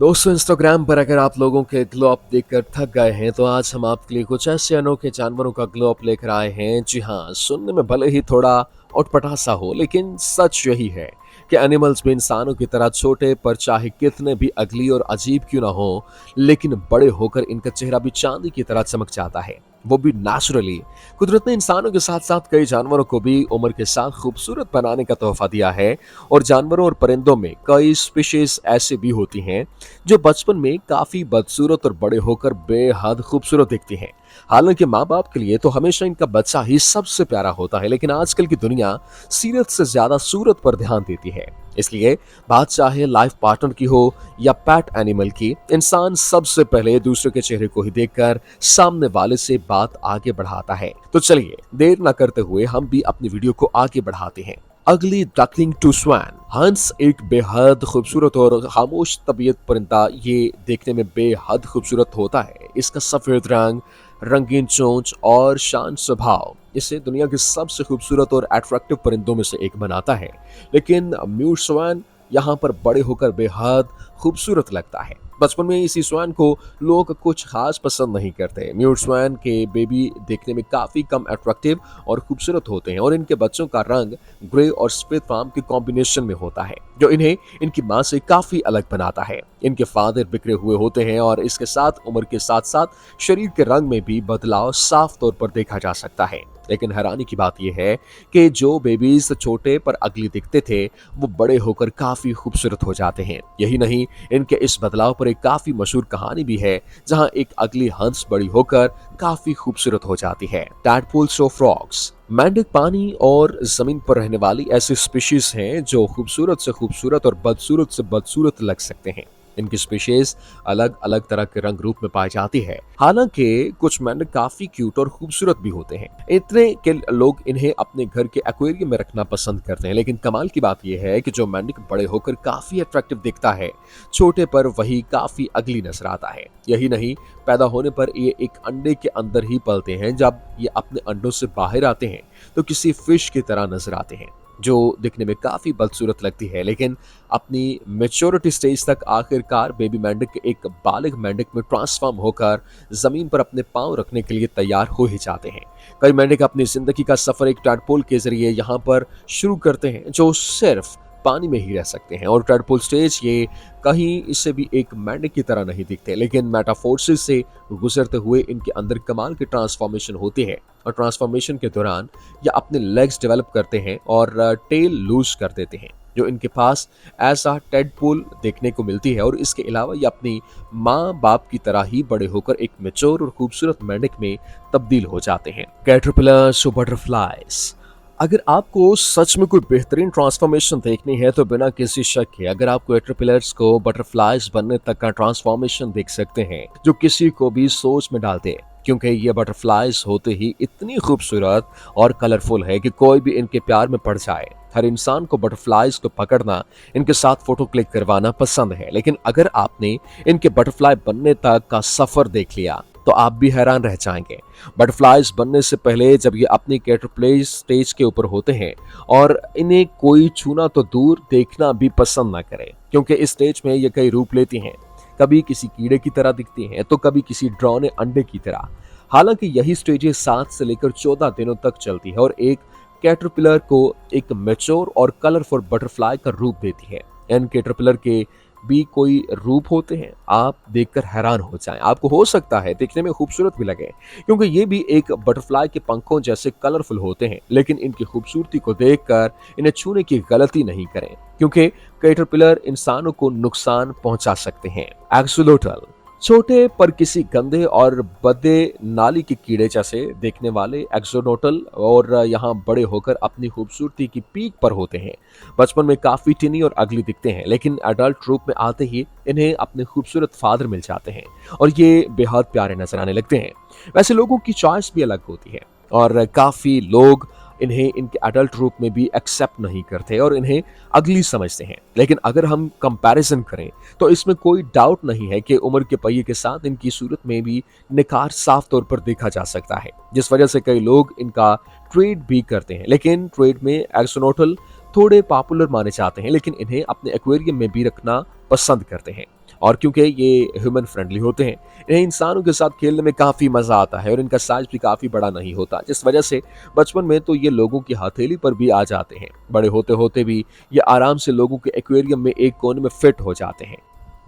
दोस्तों, इंस्टाग्राम पर अगर आप लोगों के ग्लो अप देखकर थक गए हैं तो आज हम आपके लिए कुछ ऐसे अनोखे जानवरों का ग्लो अप लेकर आए हैं। जी हाँ, सुनने में भले ही थोड़ा उटपटा सा हो, लेकिन सच यही है कि एनिमल्स भी इंसानों की तरह छोटे, पर चाहे कितने भी अगली और अजीब क्यों ना हो, लेकिन बड़े होकर इनका चेहरा भी चांदी की तरह चमक जाता है, वो भी नेचुरली। कुदरत ने इंसानों के साथ साथ कई जानवरों को भी उम्र के साथ खूबसूरत बनाने का तोहफा दिया है। और जानवरों और परिंदों में कई स्पीशीज ऐसे भी होती हैं जो बचपन में काफी बदसूरत और बड़े होकर बेहद खूबसूरत दिखती हैं। हालांकि माँ बाप के लिए तो हमेशा इनका बच्चा ही सबसे प्यारा होता है, लेकिन आजकल की दुनिया सीरत से ज्यादा सूरत पर ध्यान देती है। इसलिए बात चाहे लाइफ पार्टनर की हो या पेट एनिमल की, इंसान सबसे पहले दूसरे के चेहरे को ही देखकर सामने वाले से बात आगे बढ़ाता है। तो चलिए देर न करते हुए हम भी अपनी वीडियो को आगे बढ़ाते हैं। अगली डकलिंग टू स्वैन। हंस एक बेहद खूबसूरत और खामोश तबीयत परिंदा ये देखने में बेहद खूबसूरत होता है। इसका सफेद रंग, रंगीन चोंच और शांत स्वभाव इसे दुनिया के सबसे खूबसूरत और अट्रैक्टिव परिंदों में से एक बनाता है। लेकिन म्यूट स्वैन यहाँ पर बड़े होकर बेहद खूबसूरत लगता है। बचपन में इसी स्वैन को लोग कुछ खास पसंद नहीं करते। म्यूट स्वैन के बेबी देखने में काफी कम अट्रैक्टिव और खूबसूरत होते हैं और इनके बच्चों का रंग ग्रे और सफेद फार्म के कॉम्बिनेशन में होता है, जो इन्हें इनकी मां से काफी अलग बनाता है। इनके फादर बिखरे हुए होते हैं और इसके साथ उम्र के साथ साथ शरीर के रंग में भी बदलाव साफ तौर पर देखा जा सकता है। लेकिन हैरानी की बात यह है कि जो बेबीज छोटे पर अगली दिखते थे, वो बड़े होकर काफी खूबसूरत हो जाते हैं। यही नहीं, इनके इस बदलाव पर एक काफी मशहूर कहानी भी है, जहां एक अगली हंस बड़ी होकर काफी खूबसूरत हो जाती है। टैडपोल्स और फ्रॉग्स। मेंढक पानी और जमीन पर रहने वाली ऐसी स्पीशीज हैं जो खूबसूरत से खूबसूरत और बदसूरत से बदसूरत लग सकते हैं। इनकी स्पीशीज अलग अलग तरह के रंग रूप में पाई जाती है। हालांकि कुछ मेंढक काफी क्यूट और खूबसूरत भी होते हैं, इतने के लोग इन्हें अपने घर के एक्वेरियम में रखना पसंद करते हैं। लेकिन कमाल की बात यह है कि जो मेंढक बड़े होकर काफी अट्रैक्टिव दिखता है, छोटे पर वही काफी अगली नजर आता है। यही नहीं, पैदा होने पर ये एक अंडे के अंदर ही पलते हैं। जब ये अपने अंडों से बाहर आते हैं तो किसी फिश की तरह नजर आते हैं, जो दिखने में काफी बदसूरत लगती है। लेकिन अपनी मेच्योरिटी स्टेज तक आखिरकार बेबी मेंढक एक बालिग मेंढक में ट्रांसफॉर्म होकर जमीन पर अपने पांव रखने के लिए तैयार हो ही जाते हैं। कई मेंढक अपनी जिंदगी का सफर एक टैडपोल के जरिए यहाँ पर शुरू करते हैं, जो सिर्फ पानी में ही रह सकते हैं। और टैडपोल स्टेज ये कहीं इससे भी एक मेंढक की तरह नहीं दिखते, लेकिन मेटाफोर्सिस से गुजरते हुए इनके अंदर कमाल की ट्रांसफॉर्मेशन होती है। और ट्रांसफॉर्मेशन के दौरान ये अपने लेग्स डेवलप करते हैं और टेल लूज कर देते हैं, जो इनके पास ऐसा टेडपोल देखने को मिलती है। और इसके अलावा ये अपनी माँ बाप की तरह ही बड़े होकर एक मैच्योर और खूबसूरत मेंढक में तब्दील हो जाते हैं। कैटरपिलर्स और बटरफ्लाइज। अगर आपको सच में कोई बेहतरीन ट्रांसफॉर्मेशन देखनी है तो बिना किसी शक के अगर आप कैटरपिलर्स को बटरफ्लाइज बनने तक का ट्रांसफॉर्मेशन देख सकते हैं, जो किसी को भी सोच में डाल दे। क्योंकि ये बटरफ्लाइज होते ही इतनी खूबसूरत और कलरफुल है कि कोई भी इनके प्यार में पड़ जाए। हर इंसान को बटरफ्लाइज को पकड़ना, इनके साथ फोटो क्लिक करवाना पसंद है। लेकिन अगर आपने इनके बटरफ्लाई बनने तक का सफर देख लिया तो आप भी हैरान रह जाएंगे। बटरफ्लाइज बनने से पहले जब ये अपनी कैटरपिलर स्टेज के ऊपर होते हैं और इन्हें कोई छूना तो दूर, देखना भी पसंद ना करे, क्योंकि इस स्टेज में ये कई रूप लेती हैं। कभी किसी कीड़े की तरह दिखती हैं तो कभी किसी ड्रौने अंडे की तरह। हालांकि यही स्टेजेस 7 से लेकर 14 दिनों तक चलती है और एक कैटरपिलर को एक मैच्योर और कलरफुल बटरफ्लाई का रूप देती है। इन कैटरपिलर के भी कोई रूप होते हैं, आप देखकर हैरान हो जाएं। आपको हो सकता है देखने में खूबसूरत भी लगे, क्योंकि ये भी एक बटरफ्लाई के पंखों जैसे कलरफुल होते हैं। लेकिन इनकी खूबसूरती को देखकर इन्हें छूने की गलती नहीं करें, क्योंकि कैटरपिलर इंसानों को नुकसान पहुंचा सकते हैं। एक्सोलोटल। छोटे पर किसी गंदे और बदे नाली के कीड़े जैसे देखने वाले एक्सोनोटल और यहाँ बड़े होकर अपनी खूबसूरती की पीक पर होते हैं। बचपन में काफी टिनी और अगली दिखते हैं, लेकिन एडल्ट रूप में आते ही इन्हें अपने खूबसूरत फादर मिल जाते हैं और ये बेहद प्यारे नजर आने लगते हैं। वैसे लोगों की चॉइस भी अलग होती है और काफी लोग इन्हें इनके एडल्ट रूप में भी एक्सेप्ट नहीं करते और इन्हें अगली समझते हैं। लेकिन अगर हम कंपैरिजन करें तो इसमें कोई डाउट नहीं है कि उम्र के पहिए के साथ इनकी सूरत में भी निखार साफ तौर पर देखा जा सकता है, जिस वजह से कई लोग इनका ट्रेड भी करते हैं। लेकिन ट्रेड में एक्सोनोटल थोड़े पॉपुलर माने जाते हैं, लेकिन इन्हें अपने एक्वेरियम में भी रखना पसंद करते हैं। और क्योंकि ये ह्यूमन फ्रेंडली होते हैं, इन्हें इंसानों के साथ खेलने में काफ़ी मज़ा आता है और इनका साइज़ भी काफ़ी बड़ा नहीं होता, जिस वजह से बचपन में तो ये लोगों की हथेली पर भी आ जाते हैं। बड़े होते-होते भी ये आराम से लोगों के एक्वेरियम में एक कोने में फिट हो जाते हैं।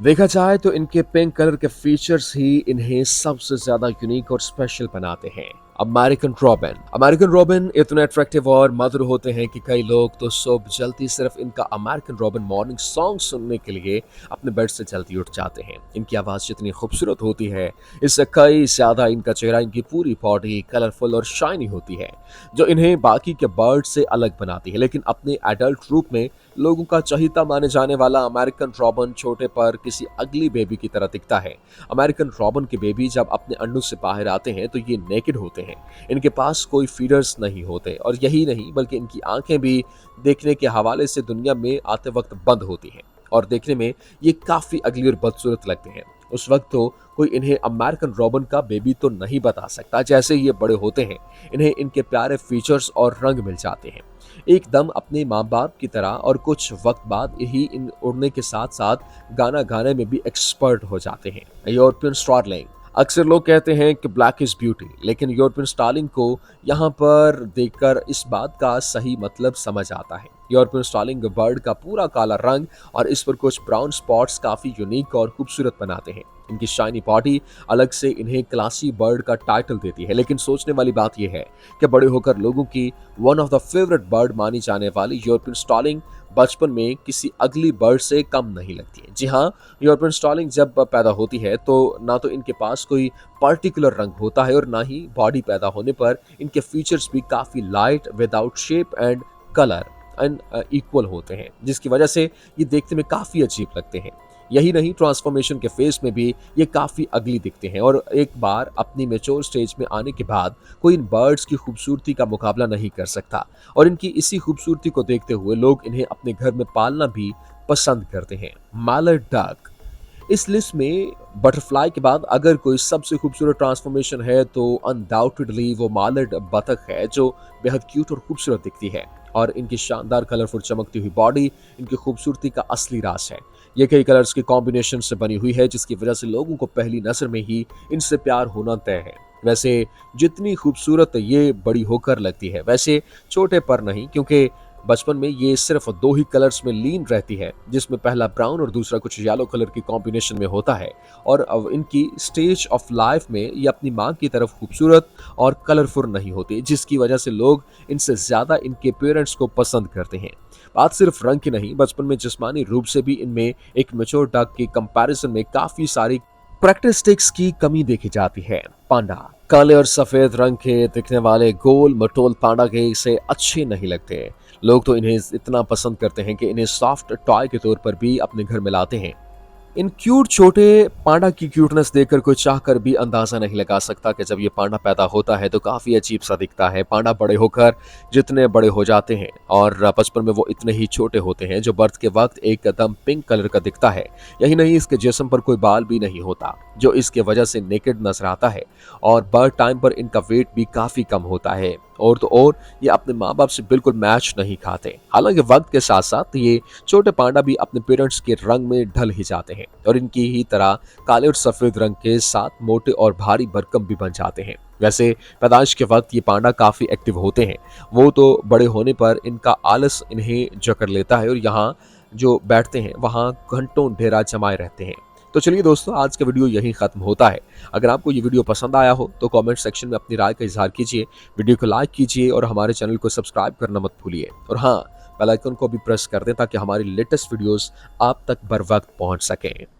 देखा जाए तो इनके पिंक कलर के फीचर्स ही इन्हें सबसे ज्यादा यूनिक और स्पेशल बनाते हैं। अमेरिकन रॉबिन इतने अट्रैक्टिव और मधुर होते हैं कि कई लोग तो सुबह जल्दी सिर्फ इनका अमेरिकन रॉबिन मॉर्निंग सॉन्ग सुनने के लिए अपने बेड से जल्दी उठ जाते हैं। इनकी आवाज जितनी खूबसूरत होती है, इससे कई ज्यादा इनका चेहरा, इनकी पूरी बॉडी कलरफुल और शाइनी होती है, जो इन्हें बाकी के बर्ड से अलग बनाती है। लेकिन अपने एडल्ट रूप में लोगों का चहीता माने जाने वाला अमेरिकन रॉबिन छोटे पर किसी अगली बेबी की तरह दिखता है। अमेरिकन रॉबिन के बेबी जब अपने अंडों से बाहर आते हैं तो ये नेकेड होते हैं। इनके पास कोई फीडर्स नहीं होते और यही नहीं बल्कि इनकी आंखें भी देखने के हवाले से दुनिया में आते वक्त बंद होती हैं और देखने में ये काफी अगली और बदसूरत लगते हैं। उस वक्त तो कोई इन्हें अमेरिकन रॉबिन का बेबी तो नहीं बता सकता। जैसे ये बड़े होते हैं, इन्हें इनके प्यारे फीचर्स और रंग मिल जाते हैं एकदम अपने माँ बाप की तरह, और कुछ वक्त बाद यही इन उड़ने के साथ साथ गाना गाने में भी एक्सपर्ट हो जाते हैं। यूरोपियन स्टारलिंग, अक्सर लोग कहते हैं कि ब्लैक इज ब्यूटी, लेकिन यूरोपियन स्टारलिंग को यहाँ पर देखकर इस बात का सही मतलब समझ आता है। यूरोपियन स्टारलिंग बर्ड का पूरा काला रंग और इस पर कुछ ब्राउन स्पॉट्स काफी यूनिक और खूबसूरत बनाते हैं। इनकी शाइनी बॉडी अलग से इन्हें क्लासी बर्ड का टाइटल देती है। लेकिन सोचने वाली बात यह है कि बड़े होकर लोगों की one of the favourite bird मानी जाने वाली यूरोपियन स्टारलिंग बचपन में किसी अगली बर्ड से कम नहीं लगती है। जी हाँ, यूरोपियन स्टारलिंग जब पैदा होती है तो ना तो इनके पास कोई पर्टिकुलर रंग होता है और ना ही बॉडी पैदा होने पर इनके फीचर्स भी काफी light, without shape and colour and equal होते हैं, जिसकी वजह से ये देखने में काफी अजीब लगते हैं। यही नहीं, ट्रांसफॉर्मेशन के फेज में भी ये काफी अगली दिखते हैं और एक बार अपनी मेच्योर स्टेज में आने के बाद कोई इन बर्ड्स की खूबसूरती का मुकाबला नहीं कर सकता और इनकी इसी खूबसूरती को देखते हुए लोग इन्हें अपने घर में पालना भी पसंद करते हैं। मैलर्ड डक, इस लिस्ट में बटरफ्लाई के बाद अगर कोई सबसे खूबसूरत ट्रांसफॉर्मेशन है तो अनडाउटेडली वो मैलर्ड बतख है, जो बेहद क्यूट और खूबसूरत दिखती है और इनकी शानदार कलरफुल चमकती हुई बॉडी इनकी खूबसूरती का असली राज है। ये कई कलर्स के कॉम्बिनेशन से बनी हुई है, जिसकी वजह से लोगों को पहली नजर में ही इनसे प्यार होना तय है। वैसे जितनी खूबसूरत ये बड़ी होकर लगती है, वैसे छोटे पर नहीं, क्योंकि बचपन में ये सिर्फ दो ही कलर्स में लीन रहती है, जिसमें पहला ब्राउन और दूसरा कुछ येलो कलर की कॉम्बिनेशन में होता है। और अब इनकी स्टेज ऑफ लाइफ में ये अपनी माँ की तरफ खूबसूरत और कलरफुल नहीं होती, जिसकी वजह से लोग इनसे ज्यादा इनके पेरेंट्स को पसंद करते हैं। बात सिर्फ रंग की नहीं, बचपन में जिस्मानी रूप से भी इनमें एक मैच्योर डक की कंपैरिजन में काफी सारी प्रैक्टिस्टिक्स की कमी देखी जाती है। पांडा, काले और सफेद रंग के दिखने वाले गोल मटोल पांडा के से अच्छे नहीं लगते। लोग तो इन्हें इतना पसंद करते हैं कि इन्हें सॉफ्ट टॉय के तौर पर भी अपने घर में लाते हैं। इन क्यूट छोटे पांडा की क्यूटनेस देखकर कोई चाहकर भी अंदाजा नहीं लगा सकता कि जब ये पांडा पैदा होता है तो काफी अजीब सा दिखता है। पांडा बड़े होकर जितने बड़े हो जाते हैं और बचपन में वो इतने ही छोटे होते हैं, जो बर्थ के वक्त एकदम पिंक कलर का दिखता है। यही नहीं, इसके जिस्म पर कोई बाल भी नहीं होता, जो इसके वजह से नेकेड नजर आता है और बर्थ टाइम पर इनका वेट भी काफी कम होता है। और तो और ये अपने माँ बाप से बिल्कुल मैच नहीं खाते। हालांकि वक्त के साथ साथ ये छोटे पांडा भी अपने पेरेंट्स के रंग में ढल ही जाते हैं और इनकी ही तरह काले और सफेद रंग के साथ मोटे और भारी भरकम भी बन जाते हैं। वैसे पैदाइश के वक्त ये पांडा काफी एक्टिव होते हैं, वो तो बड़े होने पर इनका आलस इन्हें जकड़ लेता है और यहाँ जो बैठते हैं वहाँ घंटों डेरा जमाए रहते हैं। तो चलिए दोस्तों, आज का वीडियो यहीं खत्म होता है। अगर आपको ये वीडियो पसंद आया हो तो कमेंट सेक्शन में अपनी राय का इजहार कीजिए, वीडियो को लाइक कीजिए और हमारे चैनल को सब्सक्राइब करना मत भूलिए। और हाँ, बेल आइकन को भी प्रेस कर दें ताकि हमारी लेटेस्ट वीडियोस आप तक बर वक्त पहुंच सकें।